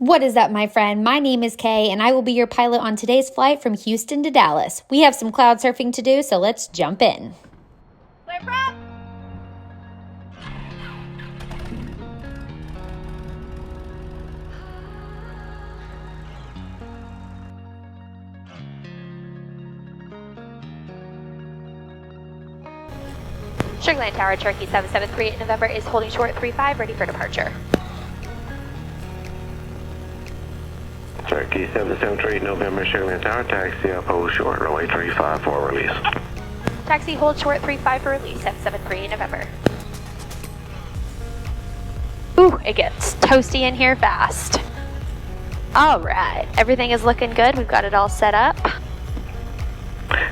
What is up, my friend? My name is Kay, and I will be your pilot on today's flight from Houston to Dallas. We have some cloud surfing to do, so let's jump in. Clear prep! Sugarland Tower, Cherokee 7738 November is holding short 35, ready for departure. Cherokee 7738 November, Sugarland Tower, taxi up, hold short, runway 35 for release. Taxi, hold short 35 for release, 773 November. Ooh, it gets toasty in here fast. Alright, everything is looking good. We've got it all set up.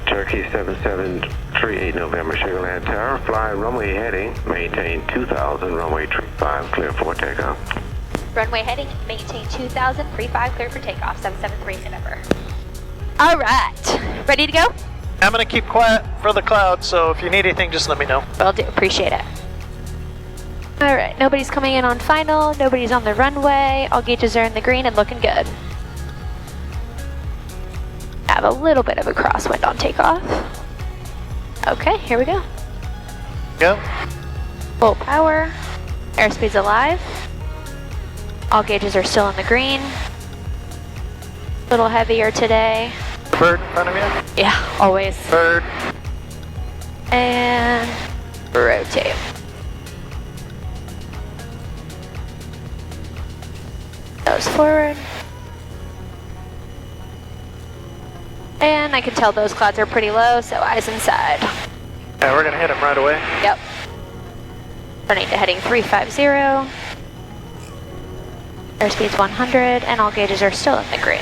Cherokee 7738 November, Sugarland Tower, fly runway heading, maintain 2000, runway 35, clear for takeoff. Runway heading, maintain 2000, 35 clear for takeoff, 773 November. Alright, ready to go? I'm gonna keep quiet for the cloud, so if you need anything, just let me know. Will do, appreciate it. Alright, nobody's coming in on final, nobody's on the runway, all gauges are in the green and looking good. Have a little bit of a crosswind on takeoff. Okay, here we go. Go. Full power, airspeed's alive. All gauges are still in the green. A little heavier today. Bird in front of you. Yeah, always. Bird. And rotate. Nose forward. And I can tell those clouds are pretty low, so eyes inside. Yeah, we're gonna hit him right away. Yep. Turning to heading 350. Airspeed's 100, and all gauges are still in the green.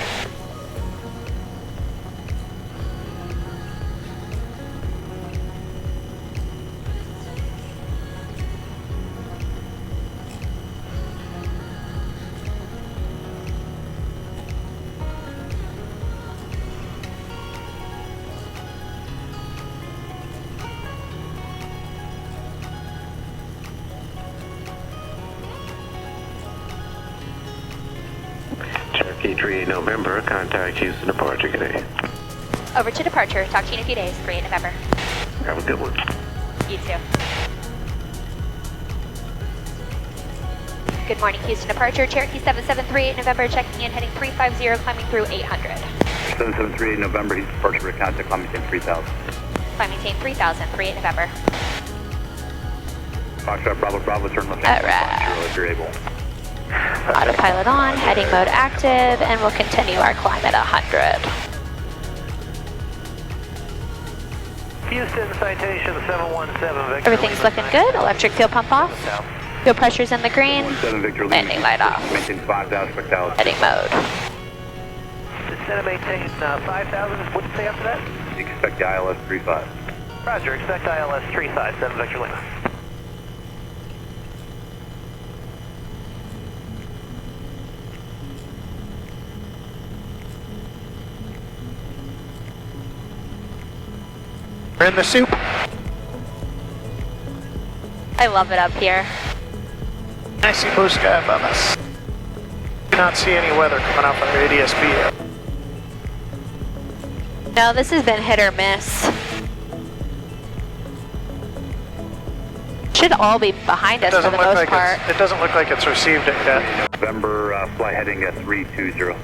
Cherokee 38 November, contact Houston departure today. Over to departure. Talk to you in a few days. 3 November. Have a good one. You too. Good morning, Houston departure. Cherokee 7738 November, checking in, heading 350, climbing through 800. 7738 November, he's departure for contact, climb maintain 3000. Climb maintain 3000, 38 November. Foxtrot Bravo Bravo, turn left. Alright. If you're able. Autopilot on, heading mode active, and we'll continue our climb at 100. Houston, citation 717 Victor. Everything's looking good. Electric fuel pump off. Fuel pressure's in the green. 17 Victor, Landing light off. maintain 5000 for Dallas. Heading mode. Instead of maintain 5,000, what did you say after that? Expect the ILS 35. Roger, expect ILS 357 Victor Lima. We're in the soup. I love it up here. I see blue sky above us. Do not see any weather coming off of the ADSB yet. No, this has been hit or miss. Should all be behind us for the most part. It doesn't look like it's received it yet. November, flight heading at 320.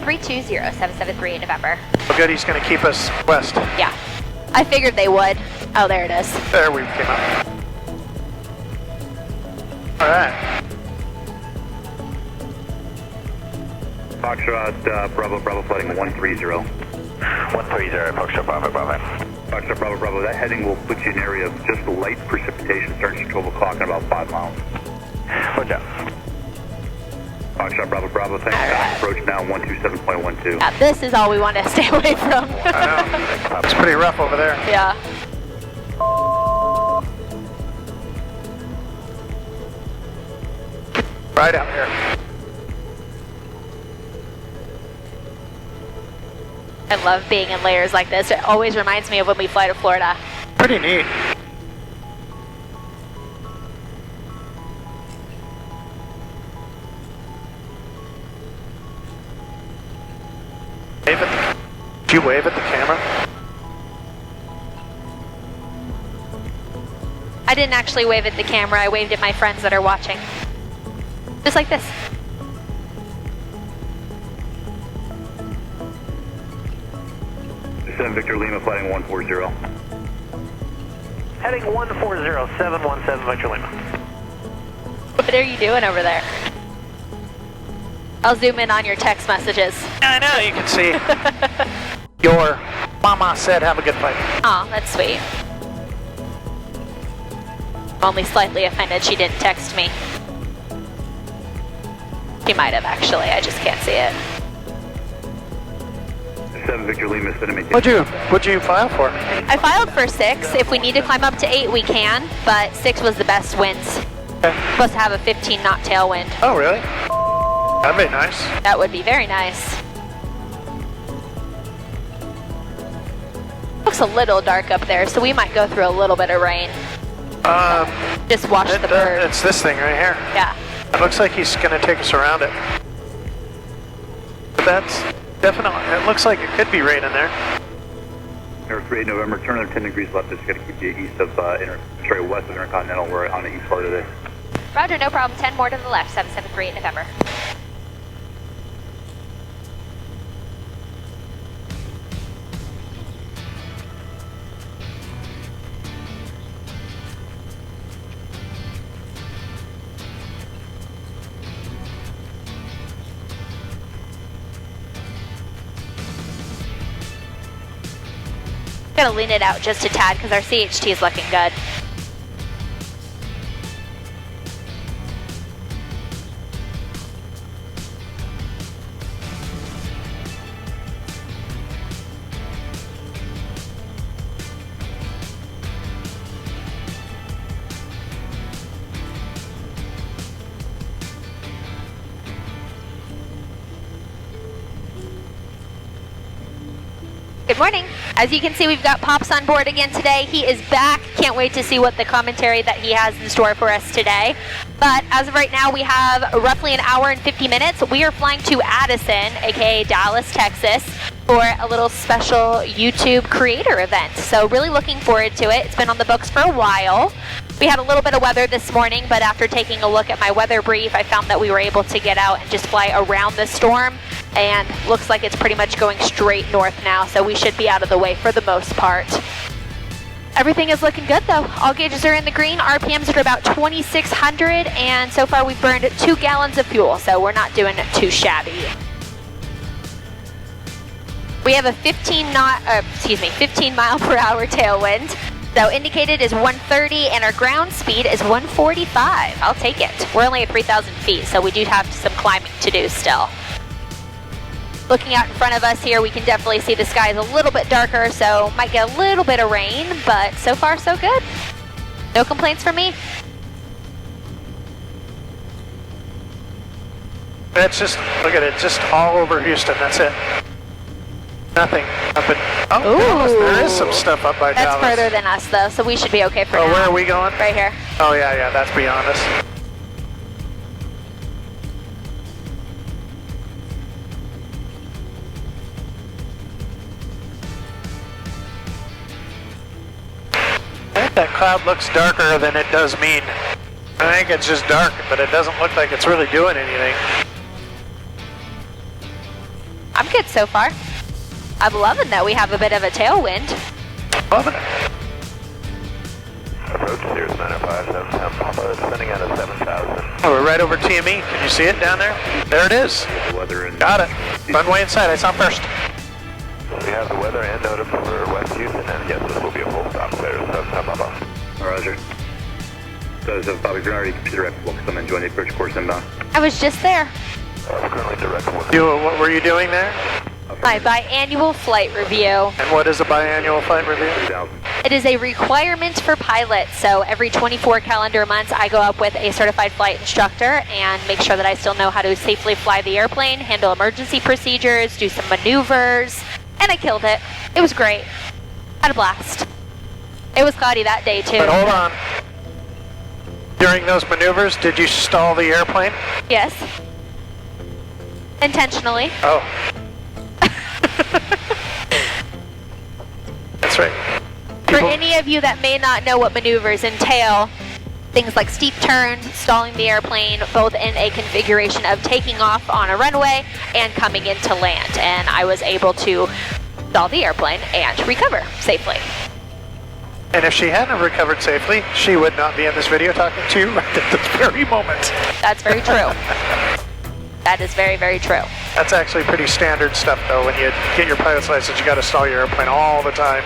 320, 773 November. Oh good, he's gonna keep us west. Yeah. I figured they would. Oh, there it is. There we came up. Alright. Foxtrot Bravo Bravo, flighting 130. 130, Foxtrot Bravo Bravo. Foxtrot Bravo Bravo, that heading will put you in an area of just light precipitation starting at 12 o'clock in about 5 miles. Watch out. Foxtrot Bravo Bravo, thanks. Alright. Approach now 127.12. Yeah, this is all we want to stay away from. I know. It's pretty rough over there. Yeah. Right out here. I love being in layers like this. It always reminds me of when we fly to Florida. Pretty neat. Did you wave at the camera? I didn't actually wave at the camera, I waved at my friends that are watching. Just like this. Descend Victor Lima, flighting 140. Heading 140, 717 Victor Lima. What are you doing over there? I'll zoom in on your text messages. I know, you can see. Your mama said have a good flight. Aw, that's sweet. I'm only slightly offended she didn't text me. She might have actually, I just can't see it. 7 Victor Lima, send me. What'd you file for? I filed for 6. If we need to climb up to 8, we can, but 6 was the best winds. Okay. Supposed to have a 15 knot tailwind. Oh, really? That'd be nice. That would be very nice. Looks a little dark up there, so we might go through a little bit of rain. Just watch the bird. It's this thing right here. Yeah. It looks like he's going to take us around it. But that's definitely, it looks like it could be rain in there. Air 38 November, turn another 10 degrees left. It's going to keep you east of, west of Intercontinental. We're on the east part of this. Roger, no problem. 10 more to the left, 7738 November. Gotta lean it out just a tad because our CHT is looking good. Good morning. As you can see, we've got Pops on board again today. He is back. Can't wait to see what the commentary that he has in store for us today. But as of right now, we have roughly an hour and 50 minutes. We are flying to Addison, aka Dallas, Texas, for a little special YouTube creator event. So really looking forward to it. It's been on the books for a while. We had a little bit of weather this morning, but after taking a look at my weather brief, I found that we were able to get out and just fly around the storm. And looks like it's pretty much going straight north now, so we should be out of the way for the most part. Everything is looking good though. All gauges are in the green, RPMs are about 2,600, and so far we've burned 2 gallons of fuel, so we're not doing too shabby. We have a 15 mile per hour tailwind. So indicated is 130 and our ground speed is 145. I'll take it. We're only at 3,000 feet, so we do have some climbing to do still. Looking out in front of us here, we can definitely see the sky is a little bit darker, so might get a little bit of rain, but so far so good. No complaints from me. It's just, look at it, just all over Houston, that's it. Nothing up in, oh, Dallas, there is some stuff up by Dallas. That's further than us though, so we should be okay for now. Oh, where are we going? Right here. Oh yeah, that's beyond us. I think that cloud looks darker than it does mean. I think it's just dark, but it doesn't look like it's really doing anything. I'm good so far. I'm loving that we have a bit of a tailwind. Loving it. Approach Sears 905, Papa, descending out of 7,000. Oh, we're right over TME. Can you see it down there? There it is. The weather and Got it. Runway inside. I saw first. We have the weather and notice for West Houston, and yes, this will be a full stop there, so Papa. Roger. So Bobby, if you're already direct, we'll come and join the approach course inbound. I was just there. We're currently directed with What were you doing there? My biannual flight review. And what is a biannual flight review? 3,000. It is a requirement for pilots, so every 24 calendar months I go up with a certified flight instructor and make sure that I still know how to safely fly the airplane, handle emergency procedures, do some maneuvers, and I killed it. It was great. Had a blast. It was cloudy that day too. But hold on. During those maneuvers, did you stall the airplane? Yes. Intentionally. Oh. any of you that may not know what maneuvers entail, things like steep turns, stalling the airplane, both in a configuration of taking off on a runway and coming into land. And I was able to stall the airplane and recover safely. And if she hadn't recovered safely, she would not be in this video talking to you right at this very moment. That's very true. That is very, very true. That's actually pretty standard stuff, though. When you get your pilot's license, you got to stall your airplane all the time,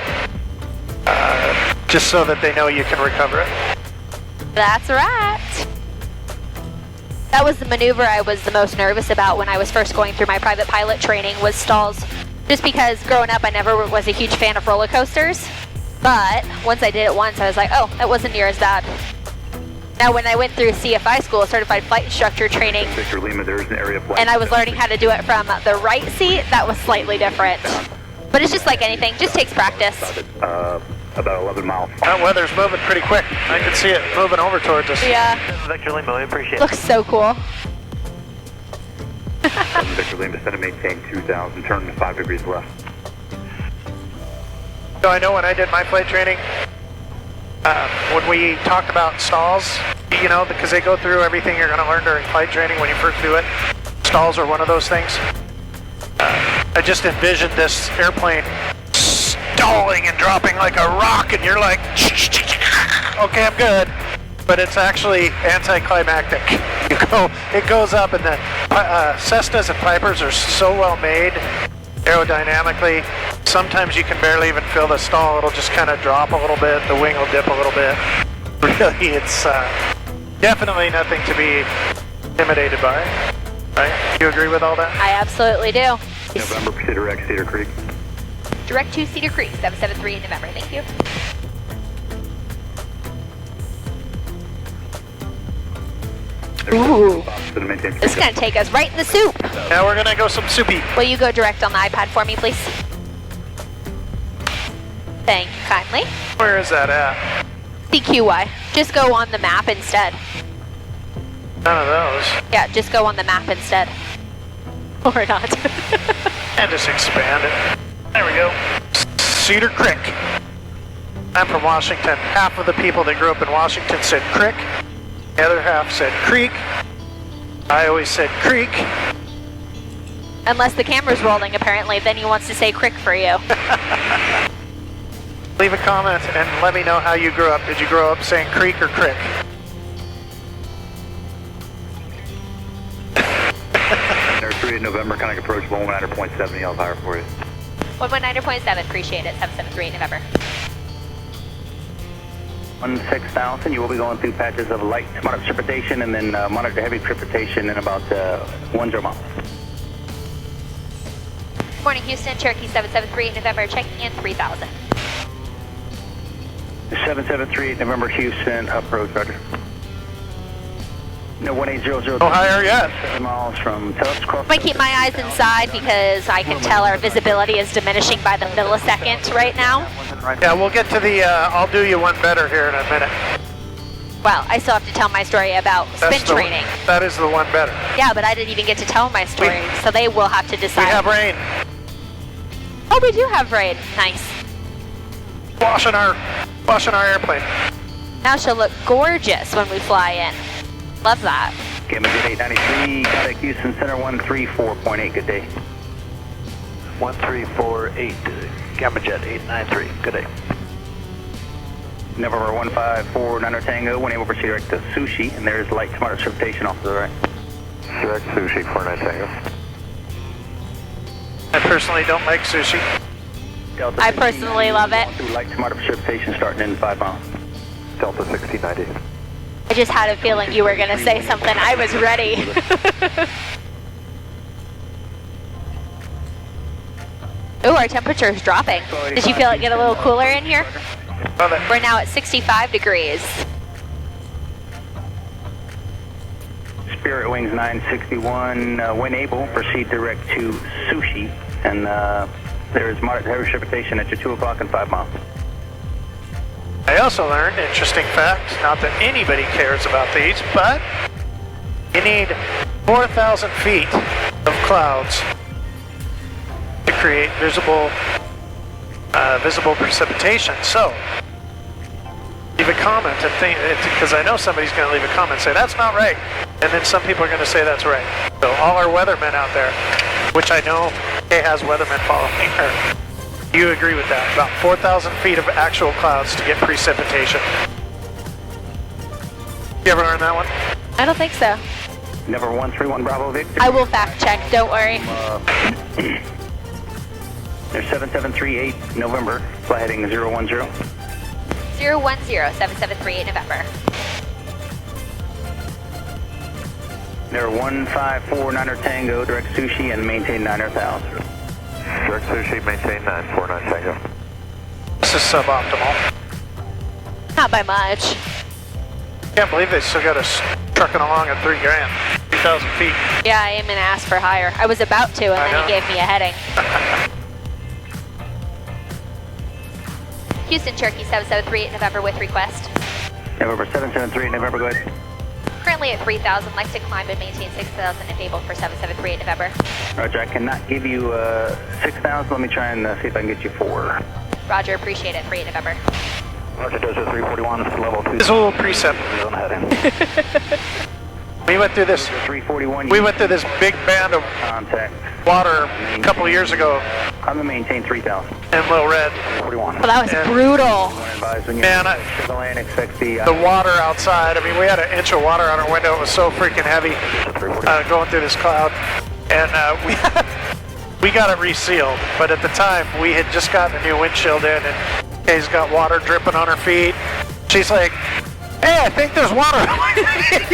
just so that they know you can recover it. That's right. That was the maneuver I was the most nervous about when I was first going through my private pilot training, was stalls. Just because growing up I never was a huge fan of roller coasters. But once I did it once, I was like, oh, that wasn't near as bad. Now when I went through CFI school, Certified Flight Instructor training, Victor Lima, there is an area of flight. and I was learning how to do it from the right seat, that was slightly different. But it's just like anything, just takes practice. About 11 miles. That weather's moving pretty quick. I can see it moving over towards us. Yeah, Victor Lima, I appreciate it. looks so cool. Victor Lima, descend and maintain 2000, turn to 5 degrees left. So I know when I did my flight training, when we talked about stalls, you know, because they go through everything you're going to learn during flight training when you first do it. Stalls are one of those things. I just envisioned this airplane stalling and dropping like a rock, and you're like, okay, I'm good. But it's actually anticlimactic. It goes up, and the Cessnas and Pipers are so well made aerodynamically. Sometimes you can barely even feel the stall. It'll just kind of drop a little bit. The wing will dip a little bit. Really, it's definitely nothing to be intimidated by. Right? You agree with all that? I absolutely do. November, proceed direct, Cedar Creek. Direct to Cedar Creek, 773 in November, thank you. Ooh, this is gonna take us right in the soup. Now we're gonna go some soupy. Will you go direct on the iPad for me, please? Thank you kindly. Where is that at? CQY. Just go on the map instead. None of those. Yeah, just go on the map instead. Or not. And just expand it. There we go. Cedar Creek. I'm from Washington. Half of the people that grew up in Washington said crick. The other half said creek. I always said creek. Unless the camera's rolling, apparently, then he wants to say crick for you. Leave a comment and let me know how you grew up. Did you grow up saying creek or crick? Nursery in November, kind of approach 119.7, I'll higher for you. 119.7, appreciate it, 773 in November. 6000, you will be going through patches of light moderate precipitation and then moderate to heavy precipitation in about 10 miles. Morning, Houston, Cherokee 773 in November, checking in 3000. 773 November, Houston, approach, roger. No, 1800. No higher yet. 7 miles from Takeoff. I keep my eyes inside because I can tell our visibility is diminishing by the millisecond right now. Yeah, we'll get to the I'll do you one better here in a minute. Well, I still have to tell my story about spin training. That is the one better. Yeah, but I didn't even get to tell my story, so they will have to decide. We have rain. Oh, we do have rain. Nice. Washing our airplane. Now she'll look gorgeous when we fly in. Love that. Gamma Jet 893, contact Houston Center 134.8, good day. 1348, Gamma Jet 893, good day. November 154 Tango, when able to proceed direct to Sushi, and there's light to moderate precipitation off to the right. Direct sushi, 49 Tango. I personally don't like sushi. Delta I personally love it. Through light to moderate precipitation starting in 5 miles. Delta 1690. I just had a feeling you were going to say something. I was ready. Ooh, our temperature is dropping. Did you feel it get a little cooler in here? Love it. We're now at 65 degrees. Spirit Wings 961, when able, proceed direct to Sushi, and there's moderate to heavy precipitation at your 2 o'clock and 5 miles. I also learned, interesting fact, not that anybody cares about these, but you need 4,000 feet of clouds to create visible precipitation. So leave a comment and think, because I know somebody's going to leave a comment and say, that's not right. And then some people are going to say that's right. So all our weathermen out there, which I know Kay has weathermen following her, you agree with that? About 4,000 feet of actual clouds to get precipitation. You ever learned that one? I don't think so. Number 131 Bravo Victor. I will fact check, don't worry. There's 7738 November, flight heading 010. 010, 7738 November. They're 1549er Tango, direct sushi, and maintain 9,000. Direct sushi, maintain 949 Tango. This is suboptimal. Not by much. Can't believe they still got us trucking along at $3 grand, 3,000 feet. Yeah, I am gonna ask for higher. I was about to, and then he gave me a heading. Houston Cherokee 7738 November with request. November 773 November, go ahead. Currently at 3,000, like to climb and maintain 6,000 if able for 773 November. Roger, I cannot give you 6,000. Let me try and see if I can get you 4. Roger, appreciate it, 38 November. Roger, Dozer 341, level 2. This is a little precept. We went through this. 341. We went through this big band of Contact. water a couple of years ago I'm going to maintain 3,000. in Little Red. 41. Well, that was And- brutal. Man, expect the the water outside, I mean, we had an inch of water on our window. It was so freaking heavy going through this cloud. And we got it resealed. But at the time, we had just gotten a new windshield in, and Kay's got water dripping on her feet. She's like, hey, I think there's water.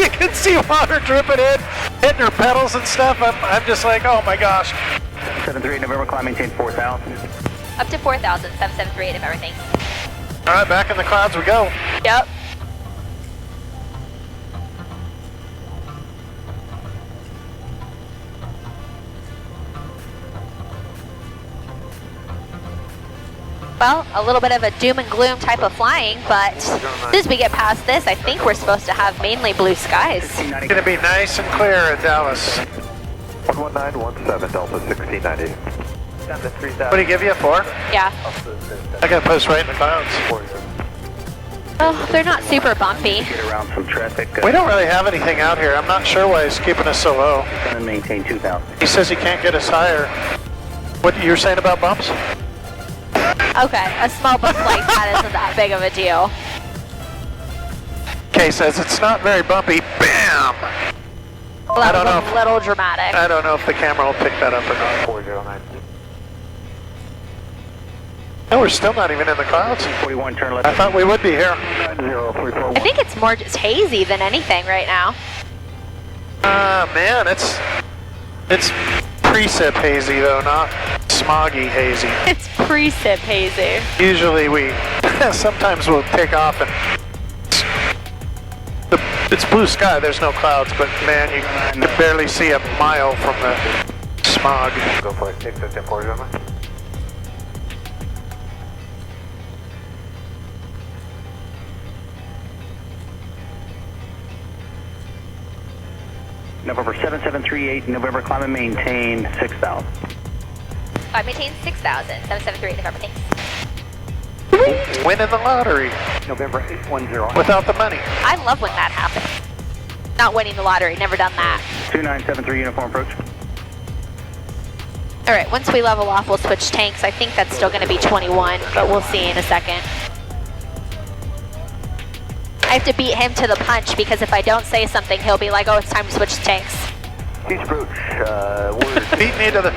You can see water dripping in, hitting her pedals and stuff. I'm just like, oh my gosh. 738 November, climb, maintain 4,000. Up to 4,000, 7738 if everything. All right, back in the clouds we go. Yep. Well, a little bit of a doom and gloom type of flying, but as we get past this, I think we're supposed to have mainly blue skies. It's going to be nice and clear at Dallas. 11917 Delta 1690. What do you give you, 4? Yeah. I got to post right in the clouds. Well, they're not super bumpy. Get around some traffic. We don't really have anything out here. I'm not sure why he's keeping us so low. Going to maintain 2,000. He says he can't get us higher. What you were saying about bumps? Okay, a small bump like that isn't that big of a deal. Kay says it's not very bumpy. Bam! Well, I that don't was know a if- little dramatic. I don't know if the camera will pick that up or not. 409. No, we're still not even in the clouds. 41, turn left. I thought we would be here. 90341. I think it's more just hazy than anything right now. Man, it's precip hazy though, not smoggy hazy. It's precip hazy. Usually we, sometimes we'll take off and it's blue sky, there's no clouds, but man, you can barely see a mile from the smog. Go for it. Take 15 gentlemen. November 7738, November, climb and maintain 6,000. I maintain 6,000, 773 November, thanks. Winning the lottery November 810. without the money. I love when that happens. Not winning the lottery, never done that. 2973, uniform approach. All right, once we level off, we'll switch tanks. I think that's still going to be 21, but we'll see in a second. I have to beat him to the punch because if I don't say something, he'll be like, oh, it's time to switch tanks. East approach. We're Beat me to the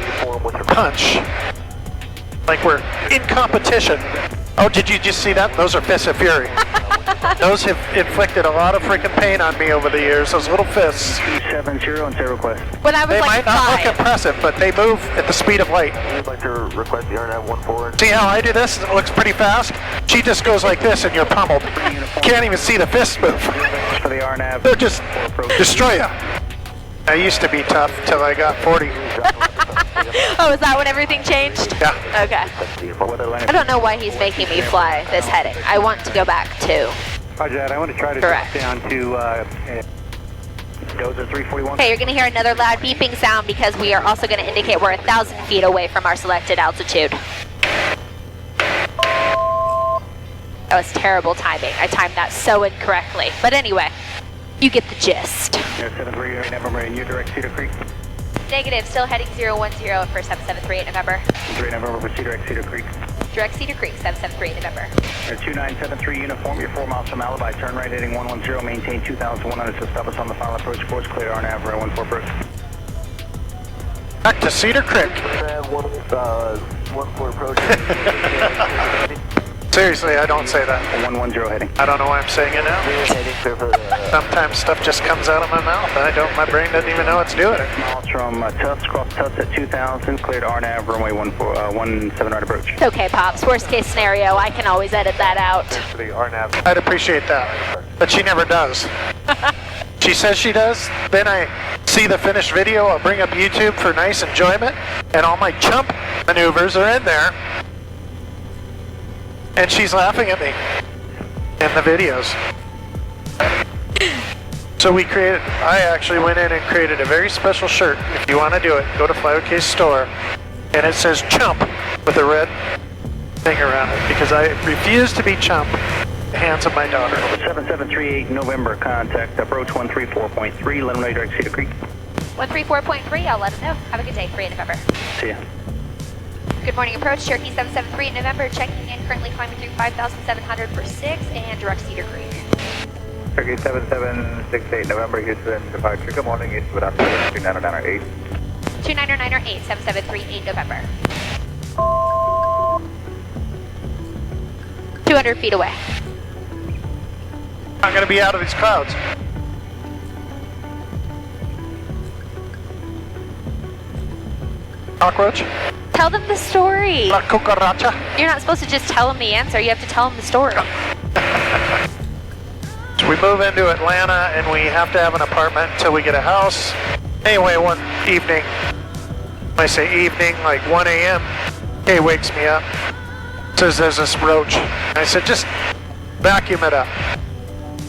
punch. Like we're in competition. Oh, did you just see that? Those are fists of fury. Those have inflicted a lot of freaking pain on me over the years, those little fists. 270 and say request. When I was They like might not look 5. impressive, but they move at the speed of light. We'd like to request the RNAV 14. See how I do this? It looks pretty fast. She just goes like this and you're pummeled. Can't even see the fists move. For the RNAV. They'll just destroy you. I used to be tough till I got 40. Oh, is that when everything changed? Yeah. Okay. I don't know why he's making me fly this heading. I want to go back to. Roger that. I want to try to Correct. drop down to Dozer 341. Okay, you're going to hear another loud beeping sound because we are also going to indicate we're 1,000 feet away from our selected altitude. That was terrible timing. I timed that so incorrectly. But anyway, you get the gist. Air 738 November in your direct Cedar Creek. Negative, still heading 010 for 7738 November. 3 November for direct Cedar Creek. Direct Cedar Creek, 7738 November. Air 2973 uniform, you're 4 miles from Alibi, turn right heading 110, maintain 2,100 to stop us on the final approach course, clear RNAV, runway 14 approach. Back to Cedar Creek. Seriously, I don't say that. 110 heading. I don't know why I'm saying it now. Sometimes stuff just comes out of my mouth and my brain doesn't even know it's doing it. Miles from Tufts, cross Tufts at 2,000, cleared RNAV, runway 17 right approach. It's okay, Pops. Worst case scenario, I can always edit that out. I'd appreciate that, but she never does. She says she does, then I see the finished video, I'll bring up YouTube for nice enjoyment, and all my chump maneuvers are in there. And she's laughing at me in the videos. So I actually went in and created a very special shirt. If you want to do it, go to FlyOK's store, and it says chump with a red thing around it, because I refuse to be chump in the hands of my daughter. 7738 November, contact approach 134.3, let them know you direct Cedar Creek. 134.3, I'll let him know. Have a good day, 3 November. See ya. Good morning approach, Cherokee 773 in November, checking in, currently climbing through 5,700 for 6 and direct Cedar Creek. Cherokee 7768 November, Houston departure. Good morning, Houston, with 2998. 2998, 7738 November. 200 feet away. I'm going to be out of these clouds. Cockroach? Tell them the story. La cucaracha? You're not supposed to just tell them the answer, you have to tell them the story. So we move into Atlanta and we have to have an apartment until we get a house. Anyway, one evening, when I say evening, like 1 a.m., Kay wakes me up, says there's this roach. And I said, just vacuum it up.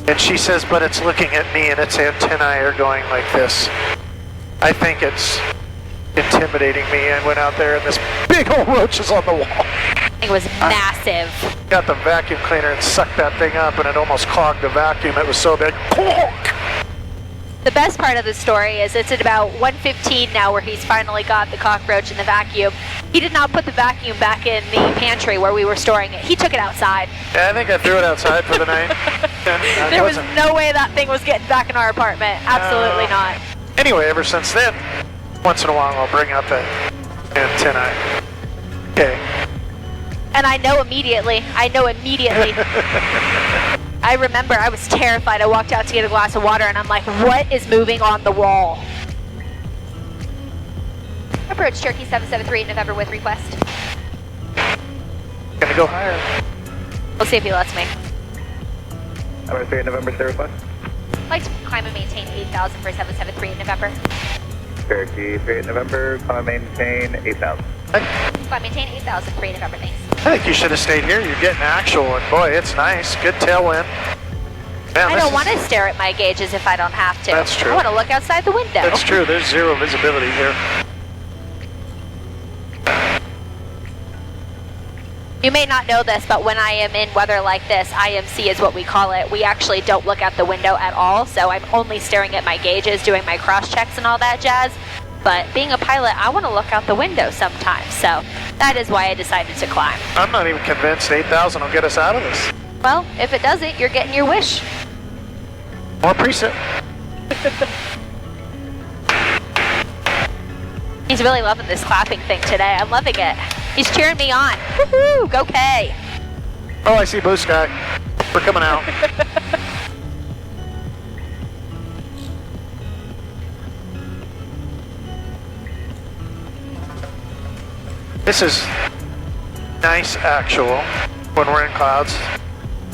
And she says, but it's looking at me and its antennae are going like this. I think it's intimidating me. I went out there and this big old roach is on the wall. It was massive. Got the vacuum cleaner and sucked that thing up and it almost clogged the vacuum. It was so big. The best part of the story is it's at about 1:15 now where he's finally got the cockroach in the vacuum. He did not put the vacuum back in the pantry where we were storing it. He took it outside. Yeah, I think I threw it outside for the night. There was no way that thing was getting back in our apartment. Absolutely not. Anyway, ever since then, once in a while I'll bring out the antennae. Okay. And I know immediately. I remember I was terrified. I walked out to get a glass of water and I'm like, what is moving on the wall? Approach Cherokee 773 November with request. Gonna go higher. We'll see if he lets me. I'm going to say November, say request. I'd like to climb and maintain 8,000 for 773 in November. Cherokee 38 November, climb and maintain 8,000. Climb maintain 8,000 for 8 November, thanks. I think you should have stayed here. You're getting actual, and boy, it's nice. Good tailwind. Man, I don't want to stare at my gauges if I don't have to. That's true. I want to look outside the window. That's true. There's zero visibility here. You may not know this, but when I am in weather like this, IMC is what we call it. We actually don't look out the window at all, so I'm only staring at my gauges, doing my cross checks and all that jazz. But being a pilot, I want to look out the window sometimes, so that is why I decided to climb. I'm not even convinced 8,000 will get us out of this. Well, if it doesn't, you're getting your wish. More preset. He's really loving this clapping thing today. I'm loving it. He's cheering me on. Woohoo! Go Kay! Oh, I see blue sky. We're coming out. This is nice actual when we're in clouds.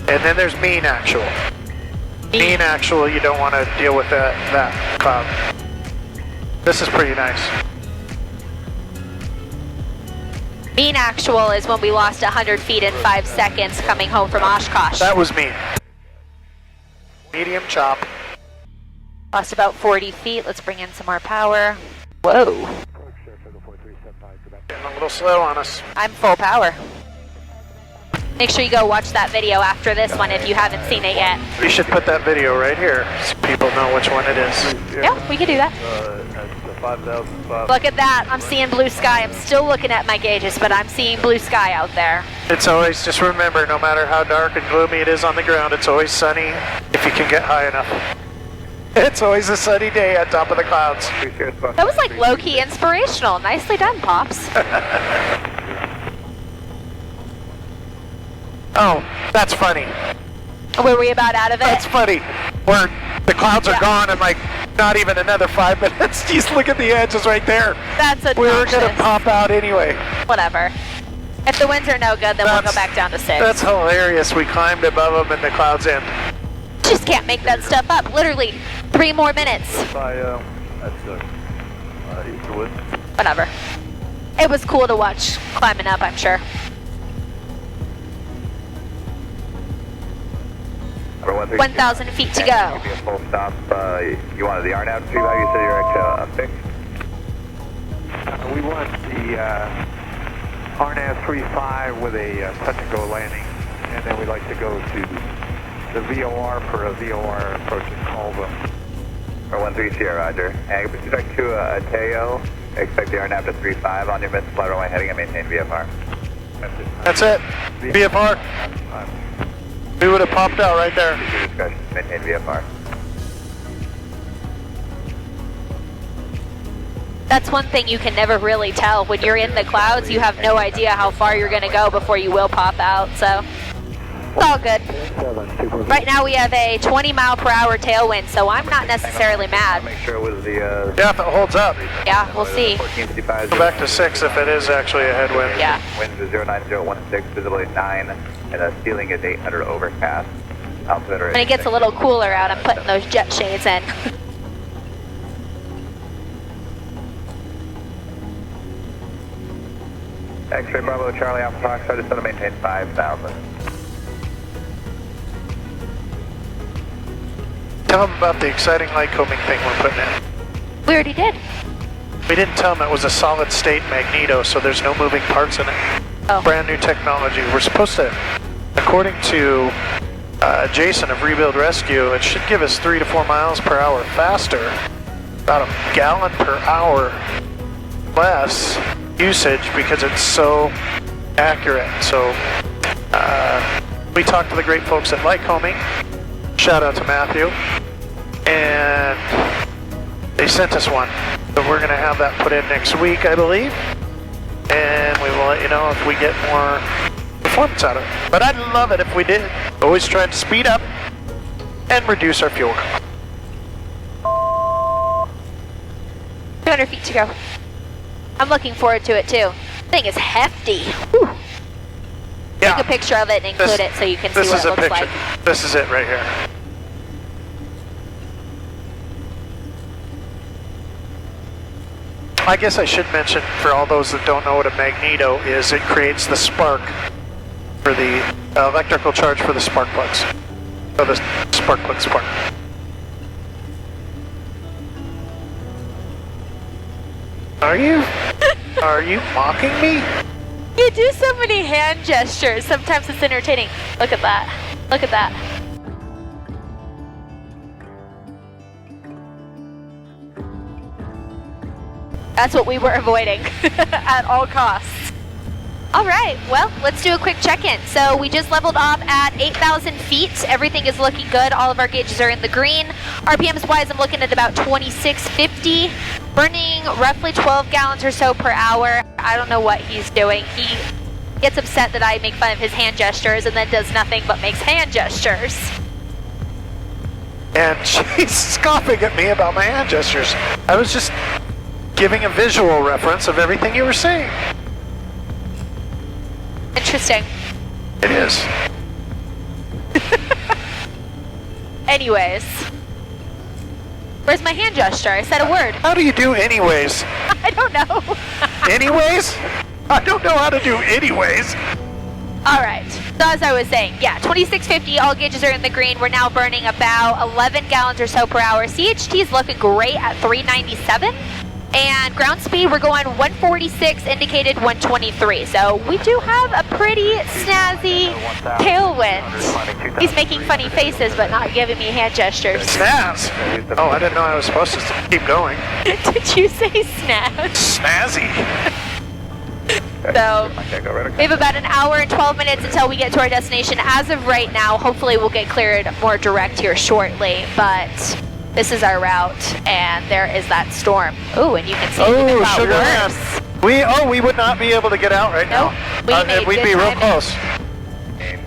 And then there's mean actual. Mean actual, you don't want to deal with that cloud. This is pretty nice. Mean actual is when we lost 100 feet in 5 seconds coming home from Oshkosh. That was mean. Medium chop. Lost about 40 feet. Let's bring in some more power. Whoa. Getting a little slow on us. I'm full power. Make sure you go watch that video after this one if you haven't seen it yet. You should put that video right here so people know which one it is. Yeah, we can do that. That's 5,005. Look at that. I'm seeing blue sky. I'm still looking at my gauges, but I'm seeing blue sky out there. It's always, just remember, no matter how dark and gloomy it is on the ground, it's always sunny if you can get high enough. It's always a sunny day on top of the clouds. That was like low-key inspirational. Nicely done, Pops. Oh, that's funny. Were we about out of it? That's funny. Where the clouds are gone in like not even another 5 minutes. Just look at the edges right there. That's We were obnoxious. going to pop out anyway. Whatever. If the winds are no good, then we'll go back down to 6. That's hilarious. We climbed above them and the clouds end. Just can't make that stuff up. Literally 3 more minutes. That's Easterwood. Whatever. It was cool to watch climbing up, I'm sure. 1,000 feet to go. Be a full stop. You wanted the RNAV tree value, so you're actually fixed. We want the RNAV 35 with a touch and go landing, and then we'd like to go to the VOR for a VOR approaching Culver. Or 13 Roger. And with respect to Teo, expect the RNAV to 35 on your missed flight runway heading and maintain VFR. That's it. VFR. We would have popped out right there. Discussion, maintain VFR. That's one thing you can never really tell. When you're in the clouds, you have no idea how far you're going to go before you will pop out, so it's all good. Right now we have a 20-mile-per-hour tailwind, so I'm not necessarily mad. Make sure it was the... Yeah, if it holds up. Yeah, we'll see. 1455. Go back to 6 if it is actually a headwind. Yeah. Wind is 09016, visibility 9, and a ceiling is 800 overcast. Altimeter is When it gets a little cooler out, I'm putting those jet shades in. X-ray Bravo Charlie Alpha Fox, I just want to maintain 5,000. Tell them about the exciting light combing thing we're putting in. We already did. We didn't tell them it was a solid state magneto, so there's no moving parts in it. Oh. Brand new technology. We're supposed to, according to Jason of Rebuild Rescue, it should give us 3 to 4 miles per hour faster, about a gallon per hour less usage because it's so accurate. So we talked to the great folks at Light Combing. Shout out to Matthew. And they sent us one. So we're going to have that put in next week, I believe. And we will let you know if we get more performance out of it. But I'd love it if we did. Always try to speed up and reduce our fuel cost. 200 feet to go. I'm looking forward to it too. Thing is hefty. Whew. Yeah. Take a picture of it and include it so you can see This what is it a looks picture. like. This is it right here. I guess I should mention, for all those that don't know what a magneto is, it creates the spark for the electrical charge for the spark plugs. So the spark plug spark. Are you mocking me? You do so many hand gestures. Sometimes it's entertaining. Look at that. Look at that. That's what we were avoiding at all costs. All right, well, let's do a quick check-in. So we just leveled off at 8,000 feet. Everything is looking good. All of our gauges are in the green. RPMs-wise, I'm looking at about 2650. Burning roughly 12 gallons or so per hour. I don't know what he's doing. He gets upset that I make fun of his hand gestures and then does nothing but makes hand gestures. And she's scoffing at me about my hand gestures. I was just giving a visual reference of everything you were saying. Interesting. It is. Anyways. Where's my hand gesture? I said a word. How do you do anyways? I don't know. Anyways? I don't know how to do anyways. All right. So as I was saying, yeah, 2650, all gauges are in the green. We're now burning about 11 gallons or so per hour. CHT is looking great at 397. And ground speed, we're going 146, indicated 123. So we do have a pretty snazzy tailwind. He's making funny faces, but not giving me hand gestures. Snaz. Oh, I didn't know I was supposed to keep going. Did you say snaz? Snazzy. So, we have about an hour and 12 minutes until we get to our destination. As of right now, hopefully we'll get cleared more direct here shortly, but this is our route, and there is that storm. Ooh, and you can see it even got sugar worse. we would not be able to get out right Nope, now. We'd be real close.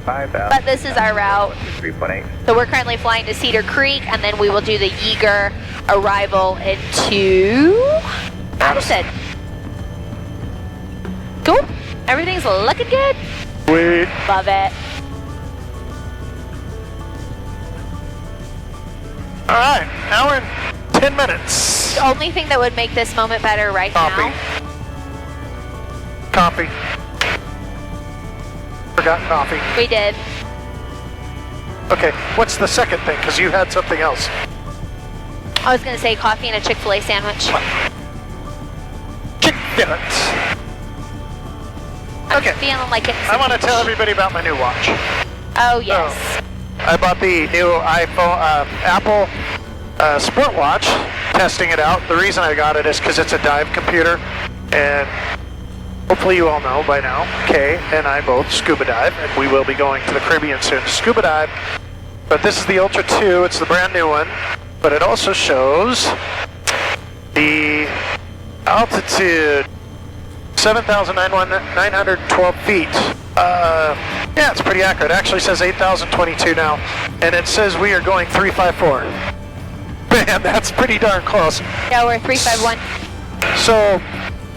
But this is our route. 3.8. So we're currently flying to Cedar Creek, and then we will do the Yeager arrival into Addison. Cool. Everything's looking good. Sweet. Love it. All right, hour and 10 minutes. The only thing that would make this moment better right now. Coffee. Forgot coffee. We did. Okay, what's the second thing? Because you had something else. I was going to say coffee and a Chick-fil-A sandwich. Chick-fil-A. Okay. I'm feeling like it. I want to tell everybody about my new watch. Oh, yes. I bought the new iPhone, Apple Sport Watch, testing it out. The reason I got it is because it's a dive computer, and hopefully you all know by now, Kay and I both scuba dive, and we will be going to the Caribbean soon to scuba dive. But this is the Ultra 2, it's the brand new one, but it also shows the altitude, 7,912 feet. Yeah, it's pretty accurate. It actually says 8,022 now, and it says we are going 354. Man, that's pretty darn close. Yeah, we're 351. So,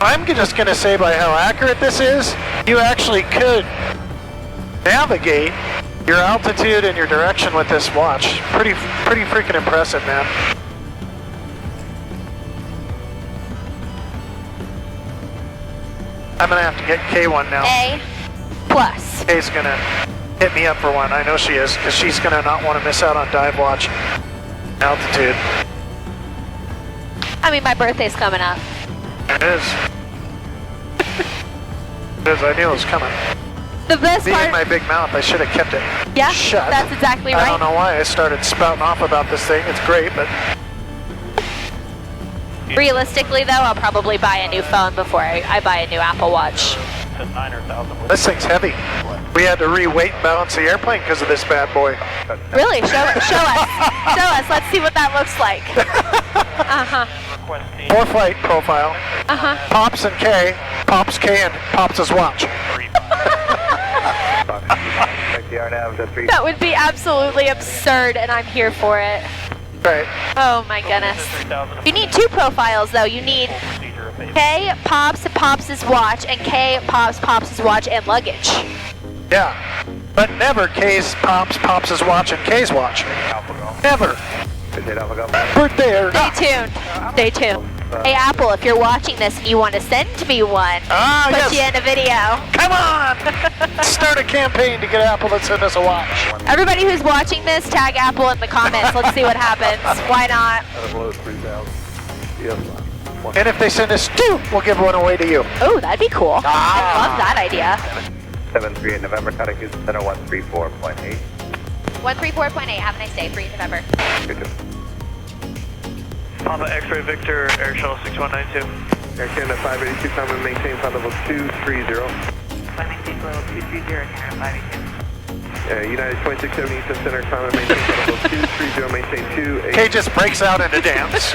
I'm just going to say by how accurate this is, you actually could navigate your altitude and your direction with this watch. Pretty freaking impressive, man. I'm going to have to get K1 now. A plus. Kay's going to hit me up for one. I know she is, because she's going to not want to miss out on dive watch altitude. I mean, my birthday's coming up. It is. It is. I knew it was coming. The best Being part. my big mouth, I should have kept it Yeah, shut. that's exactly right. I don't know why I started spouting off about this thing. It's great, but Realistically, though, I'll probably buy a new phone before I buy a new Apple Watch. this thing's heavy. We had to re-weight and balance the airplane because of this bad boy. Really? Show us. Show us. Let's see what that looks like. Uh-huh. 4-flight profile. Uh-huh. Pops and K. Pops K and Pops' watch. That would be absolutely absurd, and I'm here for it. Right. Oh my goodness. You need two profiles, though. You need K, Pops' watch, and K, Pops' watch and luggage. Yeah. But never K's Pops' watch and K's watch. Never. Birthday or not. Stay tuned. Stay tuned. Hey, Apple, if you're watching this and you want to send me one, put you in a video. Come on! Start a campaign to get Apple to send us a watch. Everybody who's watching this, tag Apple in the comments. Let's see what happens. Why not? And if they send us 2, we'll give one away to you. Oh, that'd be cool. I love that idea. 738 November, contact Houston Center 134.8. 134.8. Have a nice day. 3 November. Papa X-Ray Victor, Air Shuttle 6192. Air Canada 582, time and maintain flight level 230. Maintain flight level 230, Canada 582. United 2670 Eastern Center, time and maintain flight level 230, maintain 28. K just breaks out into dance.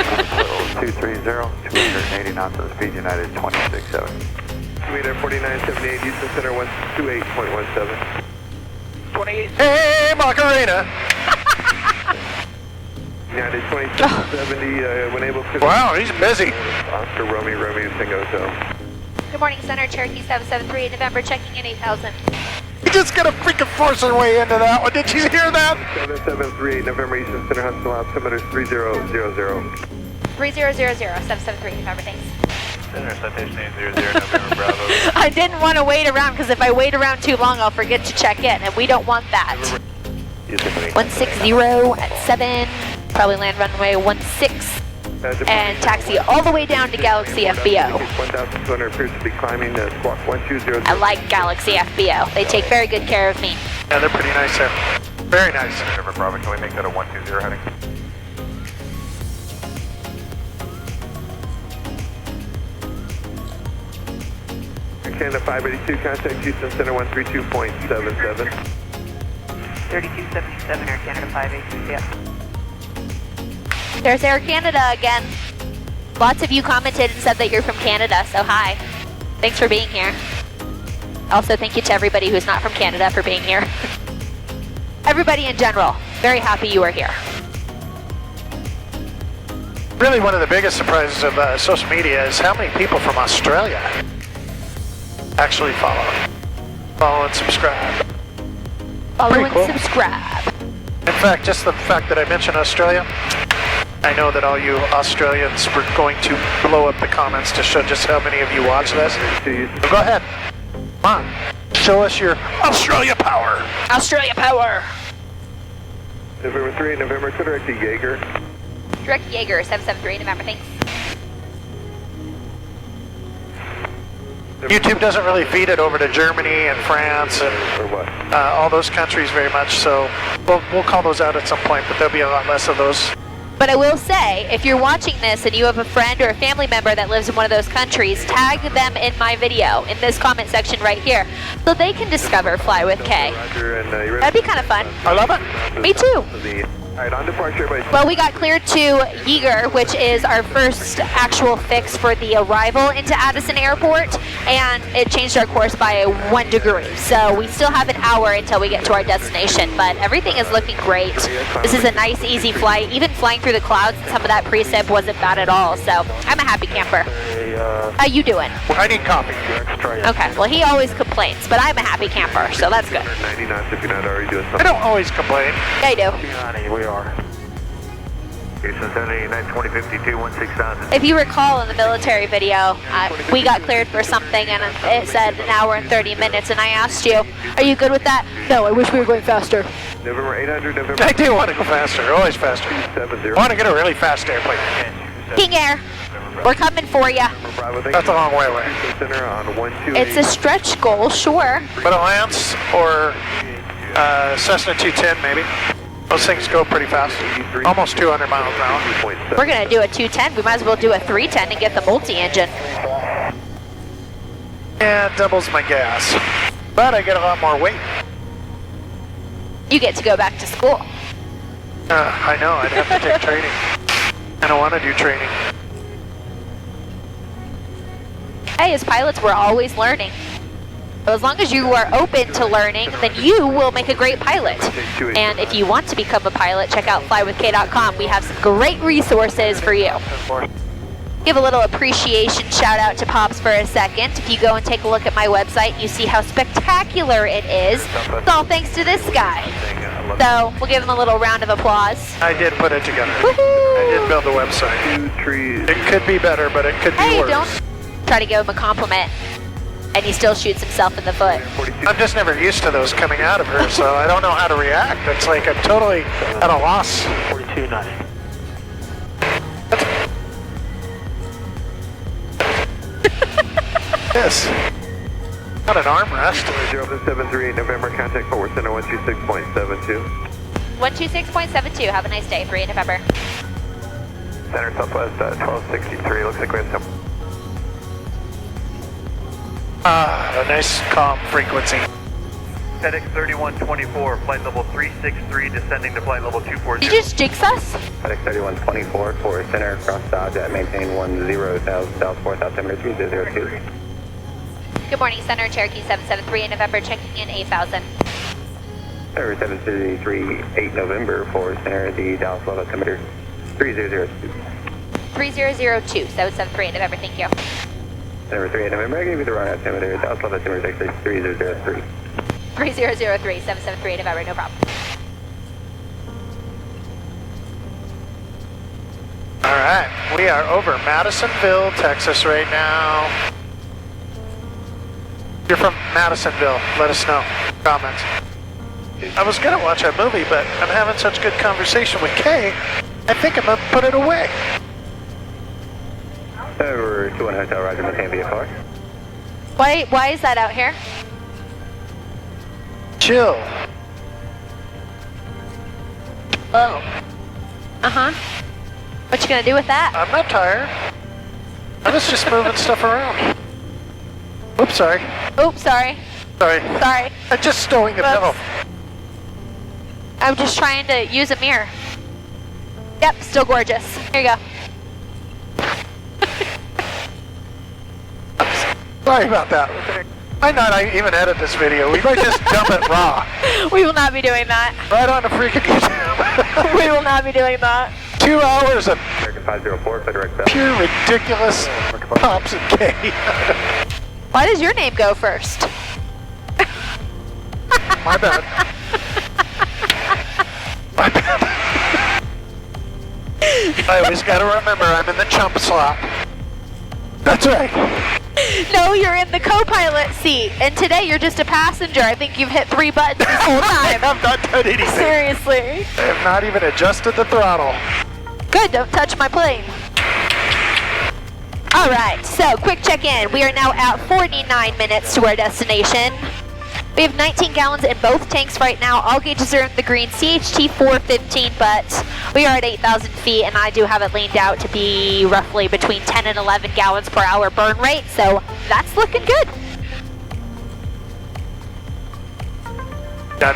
230, 280 knots of speed, United 2670. Meter 4978 Eastern Center 128.17. 28. Hey, Macarena! United 2670, when able to... Wow, he's busy. Oscar Romeo Tango Hotel. Good morning, Center. Cherokee 773 November, checking in 8000. He's just gonna freaking force her way into that one. Did you hear that? 7738 November Eastern Center, Hudson altimeter 3000. 3000, 773 November, thanks. Center citation 800 November Bravo. I didn't want to wait around, because if I wait around too long, I'll forget to check in, and we don't want that. 160 at 7, probably land runway 16. and taxi all the way down to Galaxy FBO. 1,200 appears to be climbing squawk 120. I like Galaxy FBO. They take very good care of me. Yeah, they're pretty nice there. Very nice. November Bravo, can we make that a 120 heading? Canada 582, contact Houston Center 132.77. 3277 Air Canada 582, yeah. There's Air Canada again. Lots of you commented and said that you're from Canada, so hi. Thanks for being here. Also, thank you to everybody who's not from Canada for being here. Everybody in general, very happy you are here. Really, one of the biggest surprises of social media is how many people from Australia actually follow and subscribe. Follow Pretty and cool. subscribe. In fact, just the fact that I mentioned Australia, I know that all you Australians were going to blow up the comments to show just how many of you watch this. So go ahead. Come on. Show us your Australia power. Australia power. November 3, November, to direct to Jaeger. Direct Jaeger, 773, November, thanks. YouTube doesn't really feed it over to Germany and France and Or what? all those countries very much, so we'll call those out at some point, but there'll be a lot less of those. But I will say, if you're watching this and you have a friend or a family member that lives in one of those countries, tag them in my video, in this comment section right here, so they can discover Fly with K. Roger, and you ready? That'd be kind of fun. I love it. Me too. All right, on departure, everybody. Well, we got cleared to Yeager, which is our first actual fix for the arrival into Addison Airport, and it changed our course by 1 degree. So we still have an hour until we get to our destination, but everything is looking great. This is a nice, easy flight. Even flying through the clouds, some of that precip wasn't bad at all, so I'm a happy camper. How you doing? I need coffee. Okay, well, he always complains, but I'm a happy camper, so that's good. 90 knots if you're not already doing I something. don't always complain. Yeah, I do. We are. Houston 79, 2052, 16,000. If you recall in the military video, we got cleared for something and it said an hour and 30 minutes, and I asked you, are you good with that? No, I wish we were going faster. November 800, November I do want to go faster, always faster. 70. I want to get a really fast airplane. King Air, we're coming for you. Bravo, thank That's a long way away. Houston Center on 128. It's a stretch goal, sure. But a Lance or Cessna 210 maybe. Those things go pretty fast. Almost 200 miles an hour. We're going to do a 210. We might as well do a 310 and get the multi-engine. Yeah, it doubles my gas. But I get a lot more weight. You get to go back to school. I know, I'd have to take training. I don't want to do training. Hey, as pilots, we're always learning. So as long as you are open to learning, then you will make a great pilot. And if you want to become a pilot, check out flywithk.com. We have some great resources for you. Give a little appreciation shout out to Pops for a second. If you go and take a look at my website, you see how spectacular it is. It's all thanks to this guy. So we'll give him a little round of applause. I did put it together. Woohoo! I did build the website. 2 trees. It could be better, but it could be Hey, worse. don't try to give him a compliment. And he still shoots himself in the foot. I'm just never used to those coming out of her, so I don't know how to react. It's like I'm totally at a loss. 4290. This. Not an armrest. 0738 November, contact forward center 126.72. 126.72. Have a nice day. 3 in November. Center Southwest 1263. Looks like we have some. A nice calm frequency. FedEx 3124, flight level 363, descending to flight level 240. Did you just jinx us? FedEx 3124 for center, cross Dodge at maintain 10,000 south 4 altimeter 3002. Good morning, Center. Cherokee 773 in November. Checking in 8,000. Center 733 8 November for center, the Dallas level altimeter 3002. 3002. 773 in November. Thank you. Center 3 8 November, I gave you the wrong altimeter. Dallas level altimeter is actually 3003. 3003. 773 in November. No problem. All right, we are over Madisonville, Texas right now. If you're from Madisonville, let us know. Comments. I was gonna watch that movie, but I'm having such good conversation with Kay, I think I'm gonna put it away. 21 Hotel, Roger, maintain VFR. Why is that out here? Chill. Oh. Uh-huh. What you gonna do with that? I'm not tired. I was just moving stuff around. Oops, sorry. Oops, sorry. Sorry. Sorry. I'm just stowing the pillow. I'm just trying to use a mirror. Yep, still gorgeous. Here you go. Sorry about that. Might not even edit this video. We might just dump it raw. We will not be doing that. Right on the freaking YouTube. We will not be doing that. 2 hours of American 504, for direct bell. pure ridiculous pops and K. Why does your name go first? My bad. My bad. I always gotta remember I'm in the chump slot. That's right. No, you're in the co-pilot seat, and today you're just a passenger. I think you've hit 3 buttons this whole I time. have not done anything. Seriously. I have not even adjusted the throttle. Good, don't touch my plane. All right, so quick check-in. We are now at 49 minutes to our destination. We have 19 gallons in both tanks right now. All gauges are in the green, CHT 415, but we are at 8,000 feet, and I do have it leaned out to be roughly between 10 and 11 gallons per hour burn rate, so that's looking good. Done.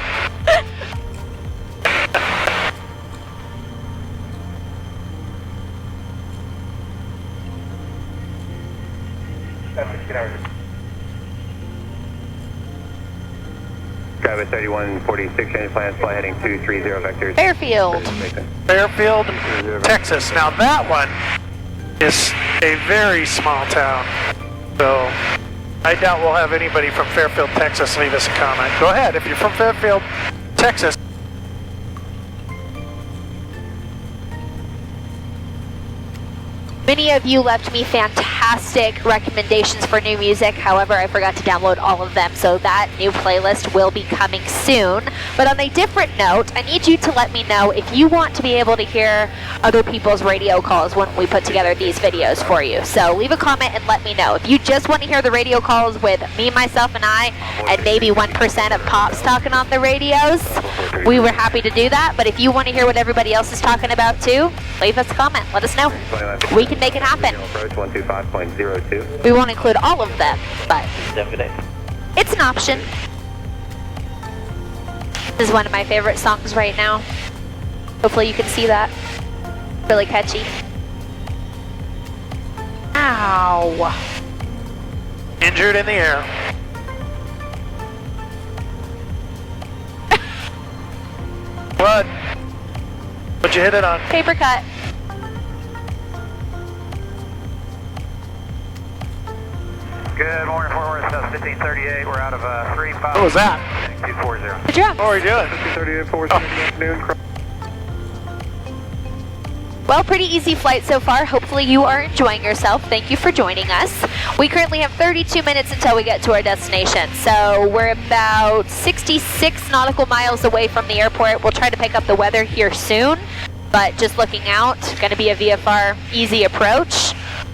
Travis 3146, change plans, fly heading 230 vectors. Fairfield. Fairfield, Texas. Now that one is a very small town, so I doubt we'll have anybody from Fairfield, Texas leave us a comment. Go ahead, if you're from Fairfield, Texas. Many of you left me fantastic recommendations for new music. However, I forgot to download all of them, so that new playlist will be coming soon. But on a different note, I need you to let me know if you want to be able to hear other people's radio calls when we put together these videos for you. So leave a comment and let me know. If you just want to hear the radio calls with me, myself, and I, and maybe 1% of Pops talking on the radios, we were happy to do that. But if you want to hear what everybody else is talking about too, leave us a comment. Let us know. We can make it happen. Approach 125.02. We won't include all of them, but it's an option. This is one of my favorite songs right now. Hopefully you can see that. Really catchy. Ow. Injured in the air. What? What'd you hit it on? Paper cut. Good morning, Fort Worth, 1538. We're out of 35. What was that? 240. Good job. What are we doing? 1538, Fort Worth, in the afternoon. Well, pretty easy flight so far. Hopefully you are enjoying yourself. Thank you for joining us. We currently have 32 minutes until we get to our destination. So we're about 66 nautical miles away from the airport. We'll try to pick up the weather here soon, but just looking out, going to be a VFR easy approach.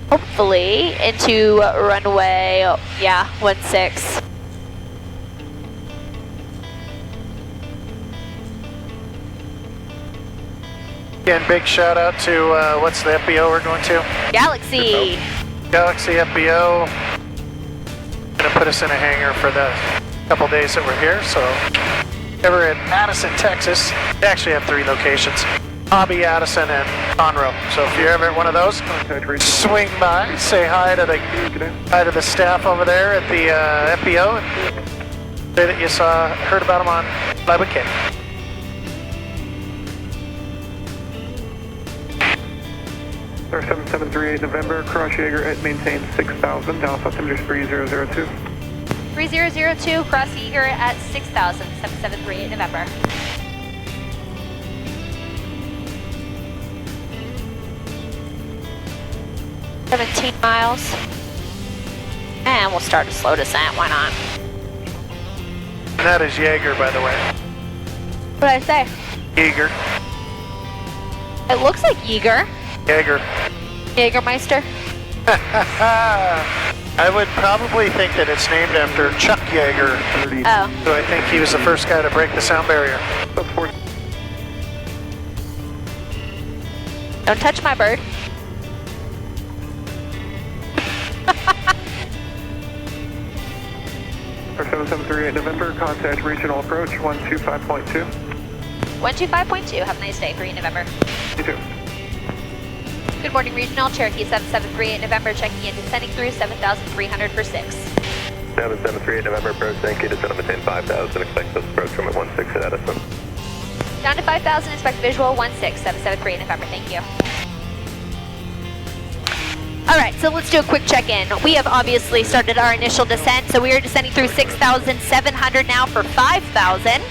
Hopefully into runway, 16. Again, big shout out to, what's the FBO we're going to? Galaxy. Galaxy FBO. Gonna put us in a hangar for the couple days that we're here, so. We're in Addison, Texas. They actually have 3 locations. Hobby, Addison, and Conroe. So if you're ever at one of those, swing by, say hi to the staff over there at the FBO, and say that you heard about them on Fly with K. Star 7738 November, Cross Jaeger at maintain 6,000, Dallas altimeter 3002. 3002, cross Yeager at 6,000, 7738 November. $17 miles. And we'll start a slow descent, why not? And that is Jaeger, by the way. What did I say? Jaeger. It looks like Yeager. Jaeger. Jägermeister. I would probably think that it's named after Chuck Yeager. Oh. So I think he was the first guy to break the sound barrier. Don't touch my bird. For 7738 November, contact regional approach 125.2. 125.2. Have a nice day. 3 November. You too. Good morning, regional. Cherokee 7738 November. Checking in, descending through 7,300 for 6. 7738 November, approach, thank you. Descend maintain 5,000. Expect this approach from at 16 at Addison. Down to 5,000. Expect visual 16773 November. Thank you. All right, so let's do a quick check-in. We have obviously started our initial descent, so we are descending through 6,700 now for 5,000.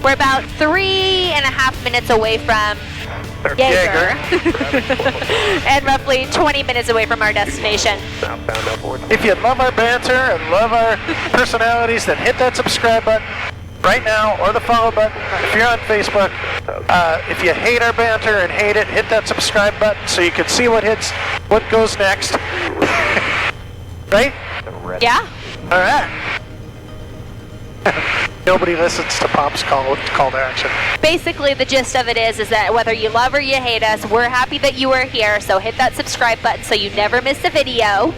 We're about 3.5 minutes away from Jaeger. And roughly 20 minutes away from our destination. If you love our banter and love our personalities, then hit that subscribe button right now, or the follow button if you're on Facebook. If you hate our banter and hate it, hit that subscribe button so you can see what goes next. Right? Yeah? All right. Nobody listens to Pop's call to action. Basically, the gist of it is that whether you love or you hate us, we're happy that you are here, so hit that subscribe button so you never miss a video.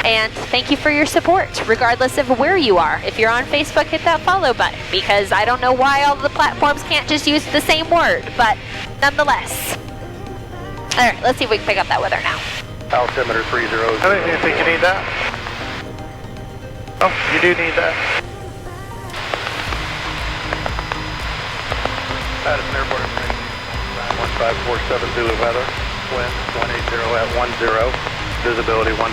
And thank you for your support, regardless of where you are. If you're on Facebook, hit that follow button, because I don't know why all the platforms can't just use the same word, but nonetheless. All right, let's see if we can pick up that weather now. Altimeter 30. I don't even think you need that. Oh, you do need that. Addison Airport information. 1547 Zulu weather. Wind 180 at 10. Visibility 13.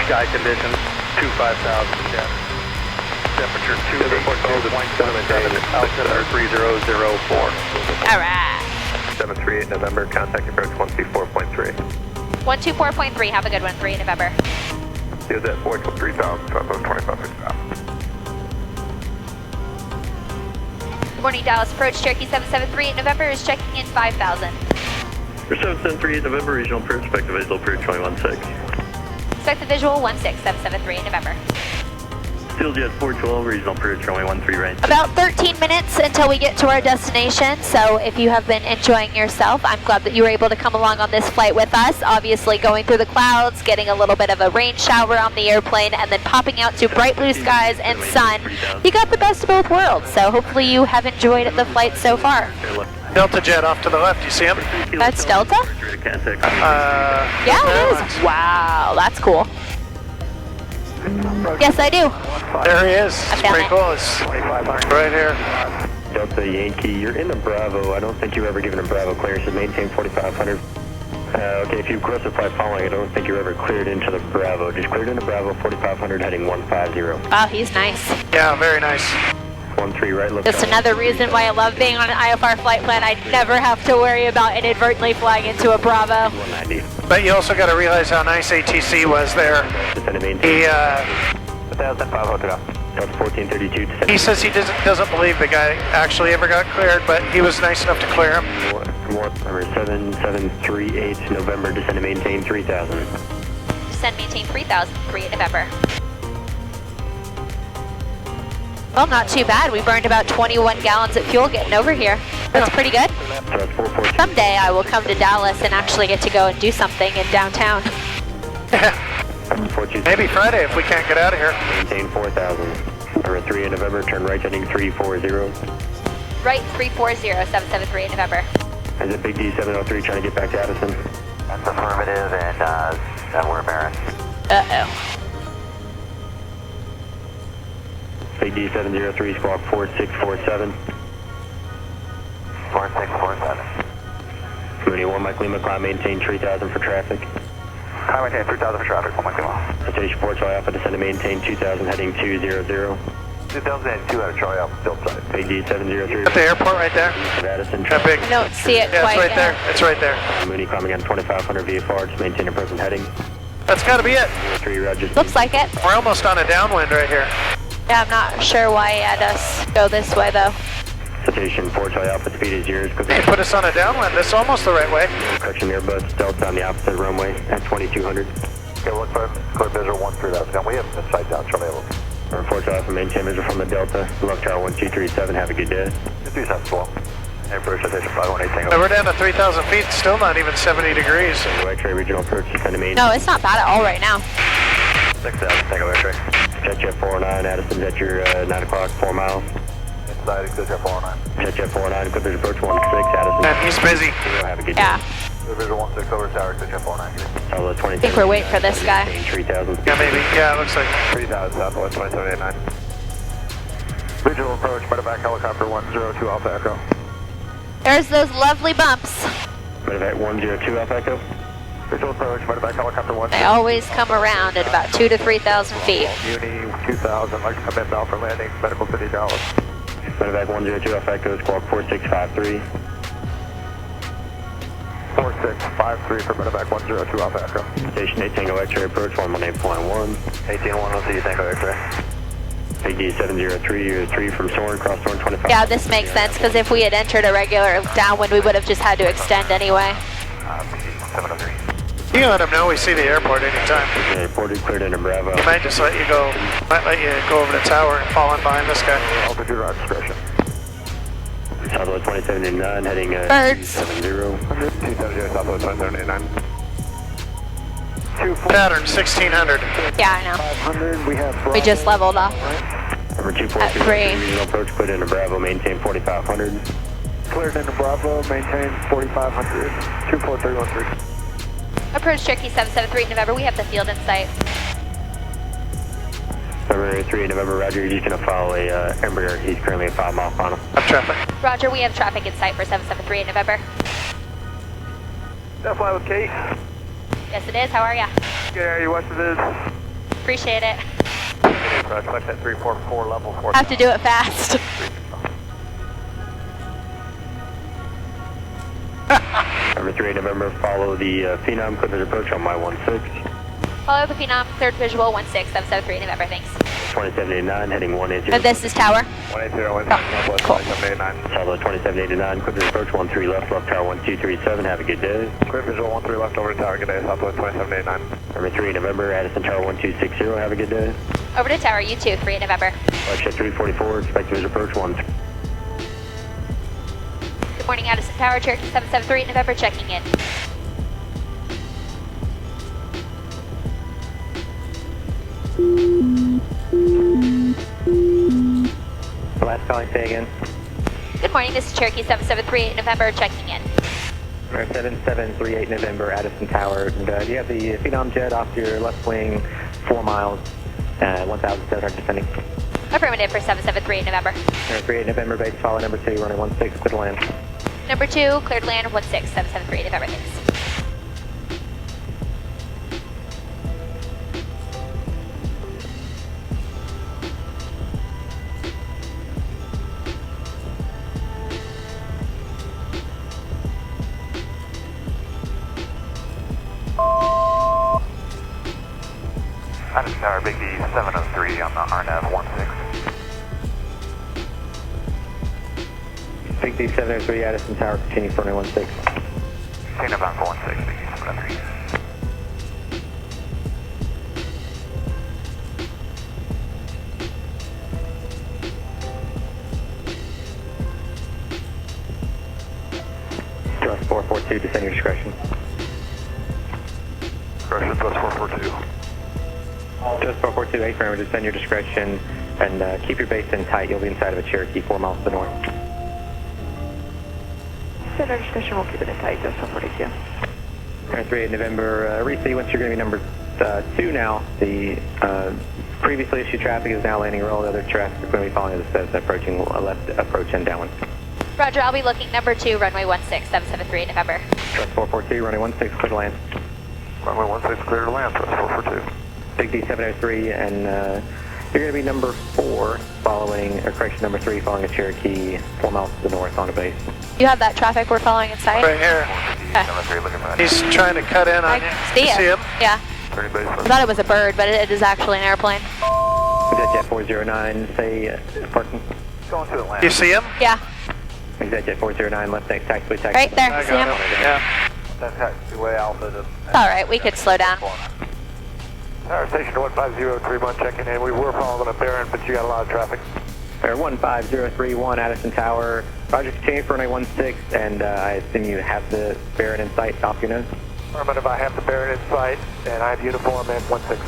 Sky conditions 25,000 again. Temperature 2.0.77. Altimeter 3004. All right. 738 November, contact approach 124.3. 124.3, have a good one, 3 November. Is at 4,3,000, 25,000. Good morning, Dallas Approach, Cherokee 773 November is checking in 5,000. For 7738 November, regional approach, expected visual approach 21.6. Expect the visual 16773 November. Steel Jet 412, regional approach runway 13 range. About 13 minutes until we get to our destination, so if you have been enjoying yourself, I'm glad that you were able to come along on this flight with us. Obviously going through the clouds, getting a little bit of a rain shower on the airplane, and then popping out to bright blue skies and sun. You got the best of both worlds, so hopefully you have enjoyed the flight so far. Delta jet off to the left, you see him? That's Delta? Yeah, it is. Wow, that's cool. Yes, I do. There he is. It's pretty it. cool. It's right here. Delta Yankee, you're in a Bravo. I don't think you were ever given a Bravo clearance to maintain 4,500. Okay, if you aggressive flight following, I don't think you're ever cleared into the Bravo. Just cleared into Bravo, 4,500, heading 150. Wow, he's nice. Yeah, very nice. 13 right, left. Just another reason why I love being on an IFR flight plan. I never have to worry about inadvertently flying into a Bravo. 190. But you also got to realize how nice ATC was there. Descend and maintain. He says he doesn't believe the guy actually ever got cleared, but he was nice enough to clear him. Number 7738, November, descend and maintain 3,000. Descend, maintain 3,000, 3 November. Well, not too bad. We burned about 21 gallons of fuel getting over here. That's pretty good. Someday I will come to Dallas and actually get to go and do something in downtown. Maybe Friday if we can't get out of here. Maintain 4,000. Number 3 in November, turn right heading 340. Right, 340, 773 in November. Is it Big D703 trying to get back to Addison? That's affirmative, and we're embarrassed. Uh-oh. Big D703, squawk 4647. 4647. Mooney 1 Mike Lima, climb, maintain 3,000 for traffic. Climb, maintain 3,000 for traffic, 1 Mike Lima. Citation 4 Charlie Alpha, descend and maintain 2,000, heading 200. Delta at 2 out of Charlie Alpha, still side. Big D703. At the airport right there. Addison, That big. I don't see it Yeah, quite it's right yet. there. It's right there. Mooney climbing on 2,500 VFR, just maintain a present heading. That's got to be it. 3 Roger. Looks like it. We're almost on a downwind right here. Yeah, I'm not sure why he had us go this way, though. Citation 4 Charlie Alpha, speed is yours. They put us on a downwind. That's almost the right way. Correction, Airbus Delta on the opposite runway at 2200. Okay, look for clear visual 13, that's down. We have the sight down, Charlie Alpha. 4 Charlie Alpha, maintain visual from the Delta. Left tower 1237, have a good day. 237 slow. Hey, Bruce, citation 518 We're down to 3,000 feet, still not even 70 degrees. Tango X-ray regional approach, descend to main. No, it's not bad at all right now. 6,000, Tango X-ray. Jet 409, Addison's at your 9 o'clock, 4 miles. Inside, exit jet 409. Jet 409, Clippers approach 16, Addison. And he's busy. Have a good Yeah. day. Clear visual 16 over tower, exit jet 409. Solid 20. I think we're waiting for this guy. 3000. Yeah, maybe. Yeah, it looks like. 3000 Southwest 2789. Visual approach, medevac helicopter 102 Alpha Echo. There's those lovely bumps. Medevac 102 Alpha Echo. Visual approach, medevac helicopter 1. They always come around at about 2,000 to 3,000 feet. Uni 2000, like to come inbound for landing, medical city Dallas. Medevac 102 Alpha Echo, squawk 4653. 4653 for medevac 102 Alpha Echo. Station 8 Tango X-ray approach 118.1. 181, we'll see you, Tango X-ray. Big D 703, you're 3 from Soren, cross Soren 25. Yeah, this makes sense because if we had entered a regular downwind, we would have just had to extend anyway. PD 703. You can let them know we see the airport anytime. Yeah, reported cleared into Bravo. He might just let you go. Might let you go over the tower and fall in behind this guy. Altitude at discretion. Southwest 2789, heading Birds. 270. 270, Southwest 2789. Pattern 1600. Yeah, I know. 500, we have We just leveled off. Number At 3. 243, regional approach cleared into Bravo, maintain 4500. cleared into Bravo, maintain 4500, 24313. Approach Cherokee 773 November. We have the field in sight. February 3 November, Roger, he's going to follow a Embraer. He's currently at 5 mile final. Up traffic. Roger, we have traffic in sight for 773 November. That fly with Kate? Yes, it is. How are ya? Good, are you west of this? Appreciate it. Select that 344 level 4. Have to do it fast. Number 3 November, follow the Phenom, Clippers approach on Y16. Follow the Phenom, third visual 16773 November. Thanks. 2789, heading 180. And this is tower. 180, Southwest Cool. 2789. Solid 2789, Clippers approach 13 left, left tower 1237. Have a good day. Clear visual 13 left over to tower, good day, Southwest 2789. Number 3 November, Addison Tower 1260. Have a good day. Over to tower U2, 3 November. Flight 344, expect visual approach 1. Good morning, Addison Tower, Cherokee 773 November, checking in. Last calling, say again. Good morning, this is Cherokee 773 November, checking in. 7738 November, Addison Tower. And, you have the Phenom jet off your left wing, 4 miles, 1,700 descending. Affirmative for 773 November. 38 November, base follow number 2, running 16, clear to land. Number 2, cleared land 16773 November. Thanks. Addison Tower, Big D 703 on the RNAV 16. Big D 703, Addison Tower, continue for runway 16. Continue bound for 16, Big D 703. Thrust 442, descend your discretion. Correction, plus 442. Just 442, A-frame, descend your discretion, and keep your base in tight. You'll be inside of a Cherokee 4 miles to the north. Center discretion, we'll keep it in tight, just 442. 38 November, Reese, once you're going to be number 2 now. The previously issued traffic is now landing roll. The other traffic is going to be following the steps approaching left approach and downwind. Roger, I'll be looking number 2, runway 16773 November. Thrust 442, runway 16, clear to land. Runway 16 clear to land, thrust 442. Big D 703, and you're going to be number 4 following, or correction, number 3 following a Cherokee 4 miles to the north on a base. You have that traffic we're following in sight? Right here. He's trying to cut in on you. See You see him? Yeah. 30 base. I thought it was a bird, but it is actually an airplane. Jet 409, say parking. Going to the land. You see him? Yeah. Exit 409, left next taxiway taxi. Right there, I see got him? it. Yeah. That's taxiway Alpha. Alright, we could slow down. Tower station 15031 checking in. We were following a Baron, but you got a lot of traffic. Air 15031, Addison Tower. Roger, continue for runway 16, and I assume you have the Baron in sight off your nose? Affirmative, I have the Baron in sight, and I have uniform and 16.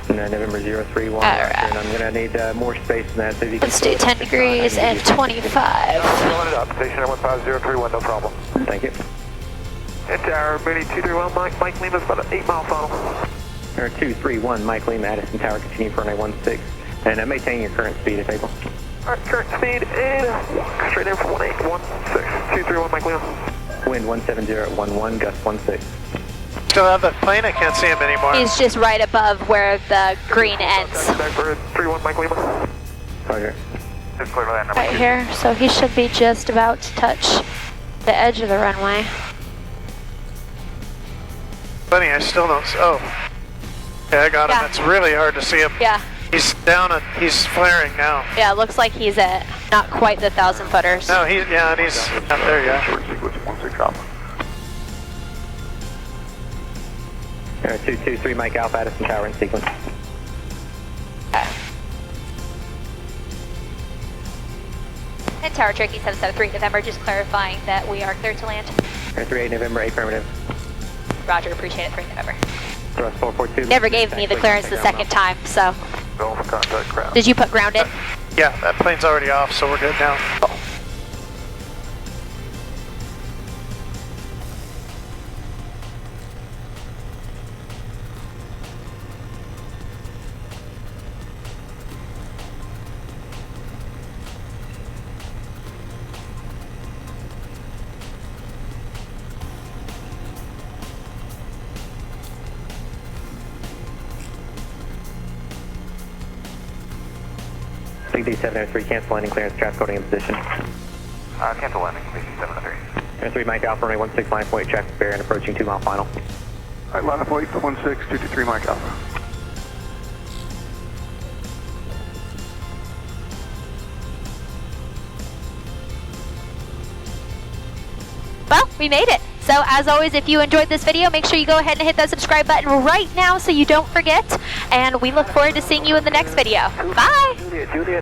And November 031. All right. And I'm going to need more space than that. So if you can Let's do 10 degrees and 25. Filling it up. Station 15031, no problem. Thank you. And Tower, Mooney 231, Mike Lima's about an 8 mile funnel. Air 231, Mike Lima, Addison Tower, continue for runway 16, and maintain your current speed if able. Alright, current speed and straight in for 1816. 231, Mike Lima. Wind 170 gust 16. Still have that plane? I can't see him anymore. He's just right above where the green ends. Back for 31, Mike Lima. Roger. Just clear for that number. Right here, so he should be just about to touch the edge of the runway. Funny, I still don't. Oh. Okay, I got him. Yeah. It's really hard to see him. Yeah, He's down and he's flaring now. yeah, it looks like he's at not quite the 1,000 footers. No, he's out there, yeah. Short sequence 16 Alpha. Air 223, Mike Alpha, Addison Tower in sequence. And Tower Cherokee 773 November, just clarifying that we are clear to land. Air 38 November, affirmative. Roger, appreciate it, 3 November. Thrust 442. Never gave me the clearance the second time, so. Go for contact ground. Did you put grounded? Yeah, that plane's already off, so we're good now. Big D703, cancel landing clearance, traffic holding in position. Cancel landing, please, 703. Air 3, Mike Alpha, runway 16, line point, traffic barrier, and approaching 2 mile final. Alright, line up 816, 223, Mike Alpha. Well, we made it. So as always, if you enjoyed this video, make sure you go ahead and hit that subscribe button right now so you don't forget. And we look forward to seeing you in the next video. Bye! Juliet.